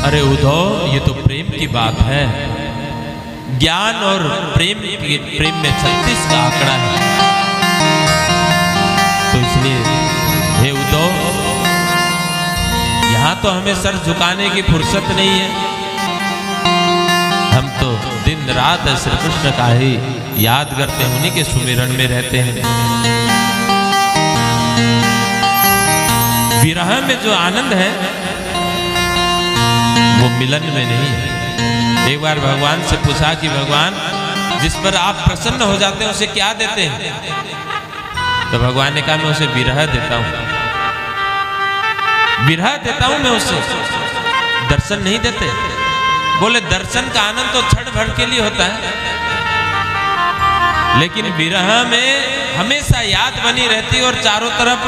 अरे उद्धव, ये तो प्रेम की बात है। ज्ञान और प्रेम में 36 का आंकड़ा है। तो इसलिए हे उद्धव, यहां तो हमें सर झुकाने की फुर्सत नहीं है। हम तो दिन रात श्री कृष्ण का ही याद करते हैं, उन्हीं के सुमिरन में रहते हैं। विरह में जो आनंद है वो मिलन में नहीं है। एक बार भगवान से पूछा कि भगवान, जिस पर आप प्रसन्न हो जाते हैं उसे क्या देते हैं? तो भगवान ने कहा, मैं उसे विरह देता हूं, विरह देता हूं मैं उसे, दर्शन नहीं देते। बोले दर्शन का आनंद तो क्षण भर के लिए होता है, लेकिन विरह में हमेशा याद बनी रहती है और चारों तरफ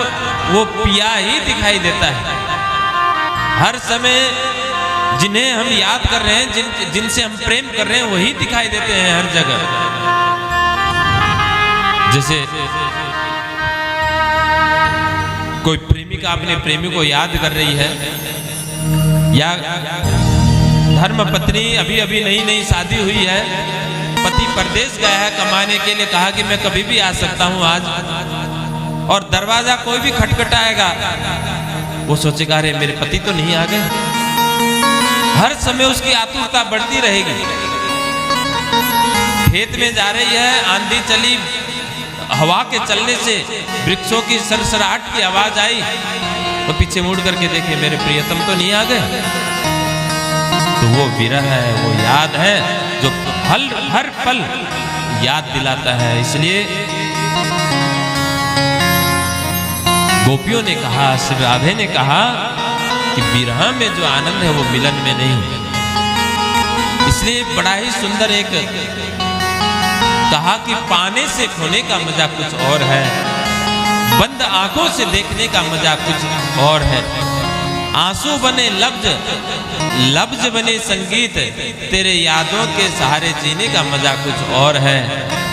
वो पिया ही दिखाई देता है। हर समय जिन्हें हम याद कर रहे हैं, जिनसे हम प्रेम कर रहे हैं, वही दिखाई देते हैं हर जगह। जैसे कोई प्रेमिका अपने प्रेमी को याद कर रही है, या धर्म पत्नी अभी अभी नई शादी हुई है, पति परदेश गया है कमाने के लिए, कहा कि मैं कभी भी आ सकता हूं आज, और दरवाजा कोई भी खटखटाएगा वो सोचेगा अरे मेरे पति तो नहीं आ गए। हर समय उसकी आतुरता बढ़ती रहेगी। खेत में जा रही है, आंधी चली, हवा के चलने से वृक्षों की सरसराहट की आवाज आई, तो पीछे मुड़ करके देखे मेरे प्रियतम तो नहीं आ गए। तो वो विरह है, वो याद है जो हर पल याद दिलाता है। इसलिए गोपियों ने कहा, श्री राधे ने कहा कि विरह में जो आनंद है वो मिलन में नहीं है। इसलिए बड़ा ही सुंदर एक कहा कि पाने से खोने का मजा कुछ और है, बंद आंखों से देखने का मजा कुछ और है। आंसू बने लफ्ज, लफ्ज बने संगीत, तेरे यादों के सहारे जीने का मजा कुछ और है,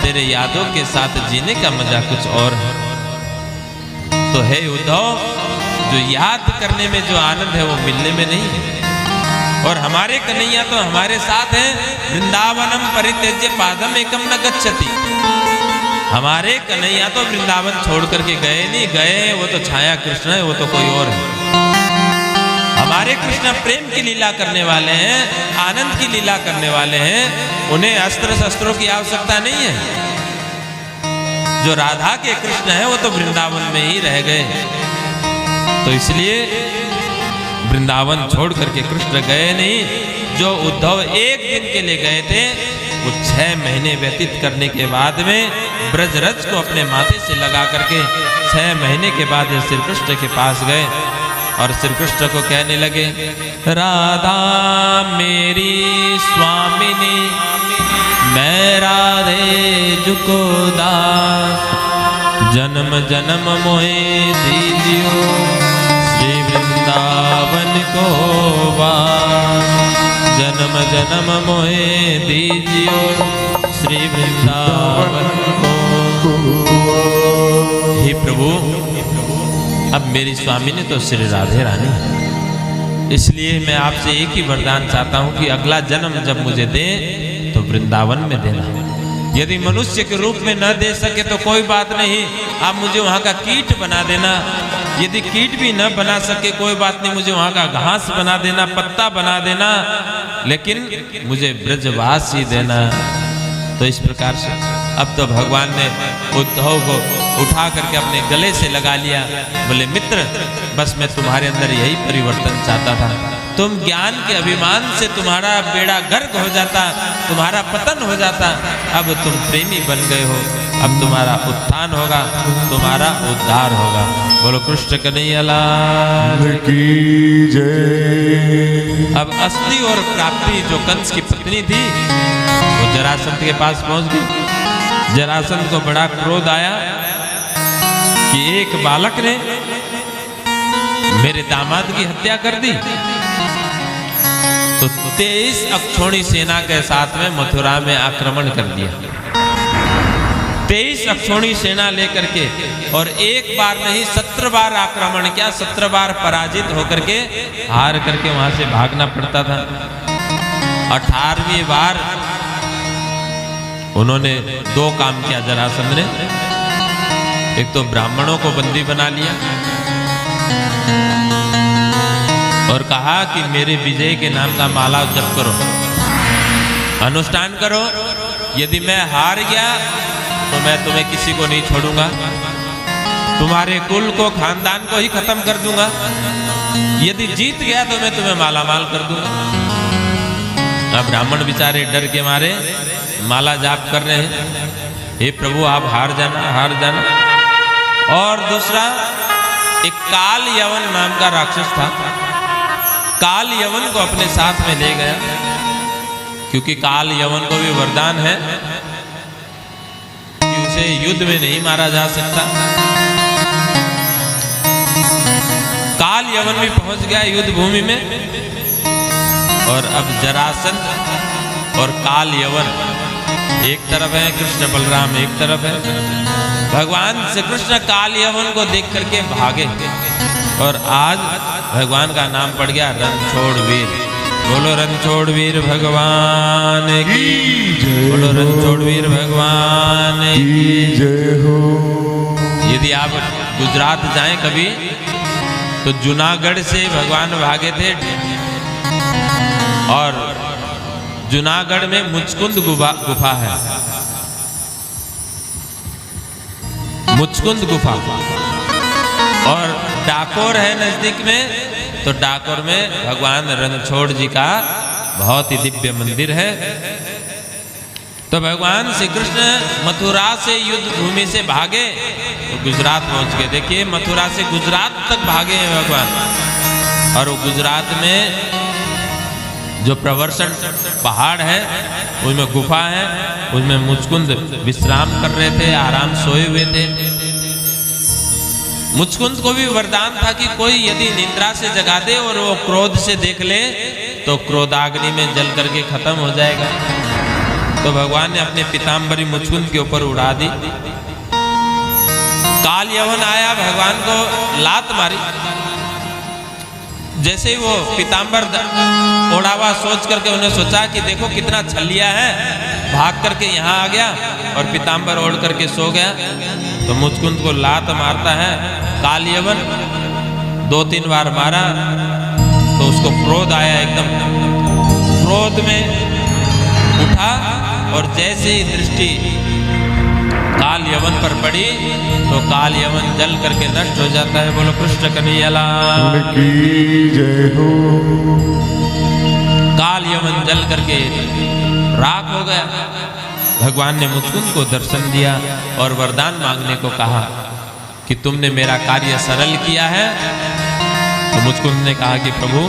तेरे यादों के साथ जीने का मजा कुछ और है। तो हे उद्धव, जो याद करने में जो आनंद है वो मिलने में नहीं है। और हमारे कन्हैया तो हमारे साथ हैं, वृंदावनम परित्यज्य पादम एकम न गच्छति। हमारे कन्हैया तो वृंदावन छोड़ करके गए नहीं, गए वो तो छाया कृष्ण है, वो तो कोई और है। हमारे कृष्ण प्रेम की लीला करने वाले हैं, आनंद की लीला करने वाले हैं, उन्हें अस्त्र शस्त्रों की आवश्यकता नहीं है। जो राधा के कृष्ण है वो तो वृंदावन में ही रह गए। तो इसलिए वृंदावन छोड़ करके कृष्ण गए नहीं। जो उद्धव एक दिन के लिए गए थे, वो 6 महीने व्यतीत करने के बाद में ब्रजरज को अपने माथे से लगा करके 6 महीने के बाद श्री कृष्ण के पास गए और श्री कृष्ण को कहने लगे, राधा मेरी स्वामिनी, मैं राधे जुको दास, जन्म जन्म मोहे दीजियो श्री वृंदावन को वास, जन्म जन्म मोहे दीजियो श्री वृंदावन को। हे प्रभु, अब मेरी स्वामिनी तो श्री राधे रानी है, इसलिए मैं आपसे एक ही वरदान चाहता हूं कि अगला जन्म जब मुझे दे तो वृंदावन में देना। यदि मनुष्य के रूप में न दे सके तो कोई बात नहीं, आप मुझे वहां का कीट बना देना। यदि कीट भी न बना सके कोई बात नहीं, मुझे वहां का घास बना देना, पत्ता बना देना, लेकिन मुझे ब्रजवास ही देना। तो इस प्रकार से अब तो भगवान ने उद्धव को उठा करके अपने गले से लगा लिया। बोले मित्र, बस मैं तुम्हारे अंदर यही परिवर्तन चाहता था। तुम ज्ञान के अभिमान से तुम्हारा बेड़ा गर्क हो जाता, तुम्हारा पतन हो जाता, अब तुम प्रेमी बन गए हो, अब तुम्हारा उत्थान होगा, तुम्हारा उद्धार होगा। बोलो कृष्ण कन्हैया लाल की जय। अब असली और प्राप्ति जो कंस की पत्नी थी वो जरासंध के पास पहुंच गई। जरासंध को बड़ा क्रोध आया कि एक बालक ने मेरे दामाद की हत्या कर दी। तो 23 अक्षौणी सेना के साथ में मथुरा में आक्रमण कर दिया। 23 अक्षौणी सेना लेकर के, और एक बार नहीं 17 बार आक्रमण किया, 17 बार पराजित होकर के हार करके वहां से भागना पड़ता था। 18वीं बार उन्होंने 2 काम किया जरासंध ने। एक तो ब्राह्मणों को बंदी बना लिया और कहा कि मेरे विजय के नाम का माला जप करो, अनुष्ठान करो, यदि मैं हार गया तो मैं तुम्हें किसी को नहीं छोड़ूंगा, तुम्हारे कुल को, खानदान को ही खत्म कर दूंगा, यदि जीत गया तो मैं तुम्हें मालामाल कर दूंगा। अब ब्राह्मण बेचारे डर के मारे माला जाप कर रहे हैं, हे प्रभु आप हार जाना, हार जाना। और दूसरा, एक काल यवन नाम का राक्षस था, काल यवन को अपने साथ में ले गया, क्योंकि काल यवन को भी वरदान है कि उसे युद्ध में नहीं मारा जा सकता। काल यवन भी पहुंच गया युद्ध भूमि में, और अब जरासंध और काल यवन एक तरफ है, कृष्ण बलराम एक तरफ है। भगवान श्री कृष्ण काल यवन को देख करके भागे, और आज भगवान का नाम पड़ गया रणछोड़ वीर। बोलो रणछोड़ वीर भगवान की, बोलो रणछोड़ वीर भगवान की जय हो। यदि आप गुजरात जाएं कभी तो जूनागढ़ से भगवान भागे थे, और जूनागढ़ में मुचकुंद गुफा है, मुचकुंद गुफा, और डाकोर है नजदीक में, तो डाकोर में भगवान रणछोड़ जी का बहुत ही दिव्य मंदिर है। तो भगवान श्री कृष्ण मथुरा से युद्ध भूमि से भागे तो गुजरात पहुंच गए। देखिए मथुरा से गुजरात तक भागे हैं भगवान, और वो गुजरात में जो प्रवर्षण पहाड़ है उसमें गुफा है, उसमें मुचकुंद विश्राम कर रहे थे, आराम सोए हुए थे। मुचकुंद को भी वरदान था कि कोई यदि निद्रा से जगा दे और वो क्रोध से देख ले तो क्रोधाग्नि में जल करके खत्म हो जाएगा। तो भगवान ने अपने पीताम्बरी मुचकुंद के ऊपर उड़ा दी। काल यवन आया, भगवान को लात मारी। जैसे ही वो पीताम्बर ओढ़ा हुआ सोच करके उन्हें सोचा कि देखो कितना छलिया है, भाग करके यहाँ आ गया और पीताम्बर ओढ़ करके सो गया। तो मुचकुंद को लात मारता है काल यवन, 2-3 बार मारा तो उसको क्रोध आया, एकदम क्रोध में उठा, और जैसे ही दृष्टि काल यवन पर पड़ी तो काल यवन जल करके नष्ट हो जाता है। बोलो कृष्ण कन्हैया लाल की जय हो। काल यवन जल करके राख हो गया। भगवान ने मुचकुंद को दर्शन दिया और वरदान मांगने को कहा कि तुमने मेरा कार्य सरल किया है। तो मुचकुंद ने कहा कि प्रभु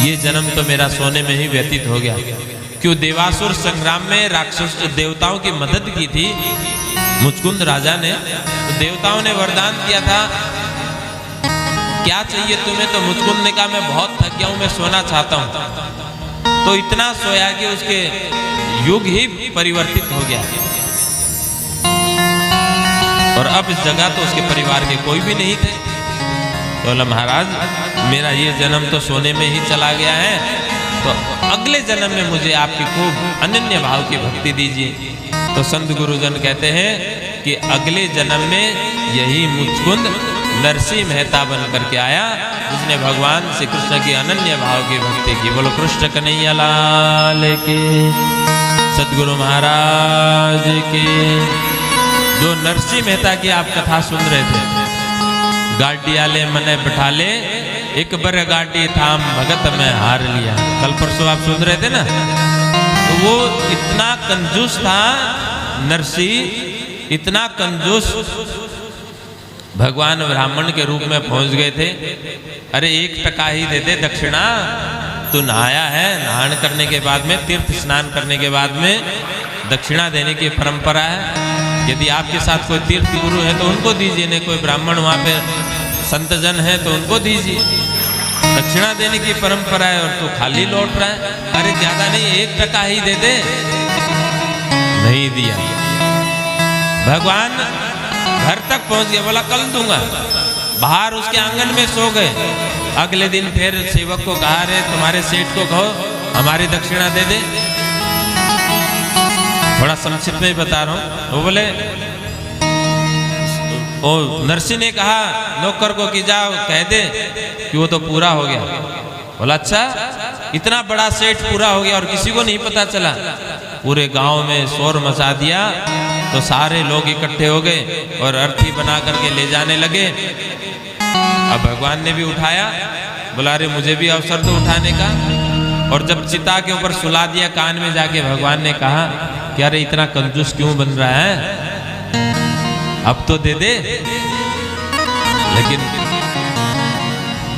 ये जन्म तो मेरा सोने में ही व्यतीत हो गया, क्यों देवासुर संग्राम में राक्षस देवताओं की मदद की थी मुचकुंद राजा ने। तो देवताओं ने वरदान दिया था क्या चाहिए तुम्हें, तो मुचकुंद ने कहा मैं बहुत थक गया हूं, मैं सोना चाहता हूं। तो इतना सोया कि उसके युग ही परिवर्तित हो गया, और अब इस जगह तो उसके परिवार के कोई भी नहीं थे। तो बोला महाराज मेरा ये जन्म तो सोने में ही चला गया है, तो अगले जन्म में मुझे आपकी खूब अनन्य भाव की भक्ति दीजिए। तो संत गुरुजन कहते हैं कि अगले जन्म में यही मुचकुंद नरसिंह मेहता बन करके आया, जिसने भगवान श्री कृष्ण की अनन्य भाव की भक्ति की। बोलो कृष्ण कन्हैया लाल की, सदगुरु महाराज की। जो नरसिंह मेहता की आप कथा सुन रहे थे, गाड़ियाले मने बिठाले एक बर गाड़ी थाम भगत में हार लिया, कल परसों आप सुन रहे थे ना। तो वो इतना कंजूस था नरसिंह, इतना कंजूस, भगवान ब्राह्मण के रूप में पहुंच गए थे। अरे 1 टका ही दे दे दक्षिणा, तू नहाया है, नहान करने के बाद में, तीर्थ स्नान करने के बाद में दक्षिणा देने की परंपरा है। यदि आपके साथ कोई तीर्थ गुरु है तो उनको दीजिए, नहीं कोई ब्राह्मण वहाँ पे संतजन है तो उनको दीजिए। दक्षिणा देने की परंपरा है और तू खाली लौट रहा है। अरे ज्यादा नहीं 1 टका ही दे दे। नहीं दिया। भगवान घर तक पहुंच गया, बोला कल दूंगा। बाहर उसके आंगन में सो गए। अगले दिन फिर सेवक को कहा, रे तुम्हारे सेठ को कहो हमारी दक्षिणा दे दे। थोड़ा संक्षिप्त में बता रहा हूं। वो बोले, ओ नरसिंह ने कहा नौकर को कि जाओ कह दे कि वो तो पूरा हो गया। बोला अच्छा, इतना बड़ा सेठ पूरा हो गया और किसी को नहीं पता चला। पूरे गांव में शोर मचा दिया तो सारे लोग इकट्ठे हो गए और अर्थी बना करके ले जाने लगे। अब भगवान ने भी उठाया, बोला रे मुझे भी अवसर दो उठाने का। और जब चिता के ऊपर सुला दिया, कान में जाके भगवान ने कहा कि अरे इतना कंजूस क्यों बन रहा है, अब तो दे दे। लेकिन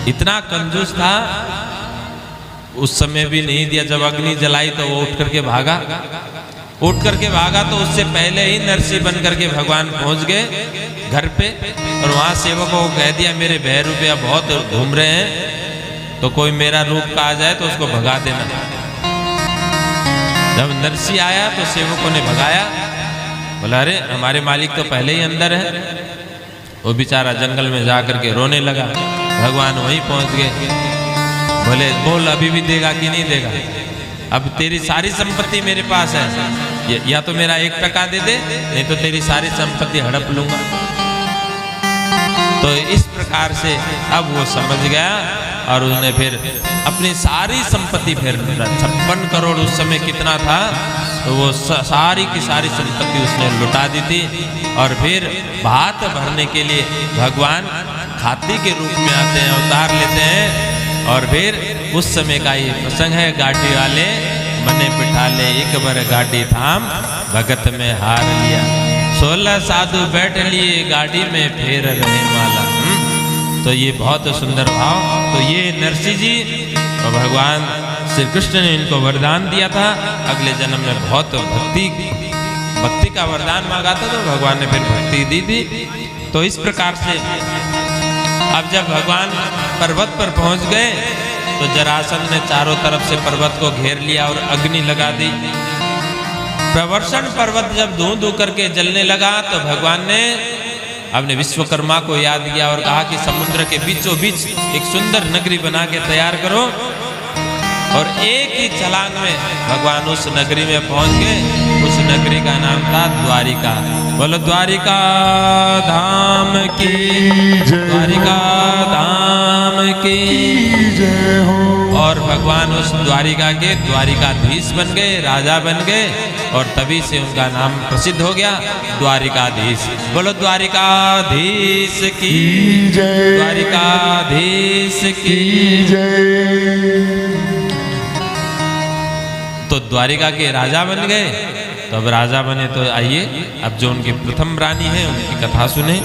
इतना कंजूस था, उस समय भी नहीं दिया। जब अग्नि जलाई तो वो उठ करके भागा। उठ करके भागा तो उससे पहले ही नरसिंह बन करके भगवान पहुंच गए घर पे। और वहां सेवकों को कह दिया, मेरे भय रुपया बहुत घूम रहे हैं, तो कोई मेरा रूप का आ जाए तो उसको भगा देना। जब नरसिंह आया तो सेवकों ने भगाया। बोला अरे हमारे मालिक तो पहले ही अंदर है। वो बेचारा जंगल में जा करके रोने लगा। भगवान वहीं पहुंच गए। बोले बोल अभी भी देगा कि नहीं देगा? अब तेरी सारी संपत्ति मेरे पास है, या तो मेरा 1% दे दे, नहीं तो तेरी सारी संपत्ति हड़प लूंगा। तो इस प्रकार से अब वो समझ गया और उसने फिर अपनी सारी संपत्ति, फिर 56 करोड़ उस समय कितना था, तो वो सारी की सारी संपत्ति उसने लुटा दी थी। और फिर भात भरने के लिए भगवान हाथी के रूप में आते हैं, अवतार लेते हैं। और फिर उस समय का ये प्रसंग है, गाड़ी वाले मने बिठाले एक बार गाड़ी थाम, भगत में हार लिया। 16 साधु बैठ लिए गाड़ी में, फेर रहे माला। तो ये बहुत सुंदर भाव। तो ये नरसिंह जी और भगवान श्री कृष्ण ने इनको वरदान दिया था। अगले जन्म में बहुत भक्ति का वरदान मांगा था, तो भगवान ने फिर भक्ति दी थी। तो इस प्रकार से अब जब भगवान पर्वत पर पहुंच गए तो जरासंध ने चारों तरफ से पर्वत को घेर लिया और अग्नि लगा दी। प्रवर्षण पर्वत जब धू धू करके जलने लगा तो भगवान ने अपने विश्वकर्मा को याद किया और कहा कि समुद्र के बीचों बीच एक सुंदर नगरी बना के तैयार करो। और एक ही छलांग में भगवान उस नगरी में पहुंच गए। उस नगरी का नाम था द्वारिका। बोलो द्वारिका धाम की जय, द्वारिका धाम की जय हो। और भगवान उस द्वारिका के द्वारिकाधीश बन गए, राजा बन गए। और तभी से उनका नाम प्रसिद्ध हो गया, द्वारिकाधीश। बोलो द्वारिकाधीश की जय, द्वारिकाधीश की जय। तो द्वारिका के राजा बन गए। तो अब राजा बने तो आइए अब जो उनकी प्रथम रानी है उनकी कथा सुने।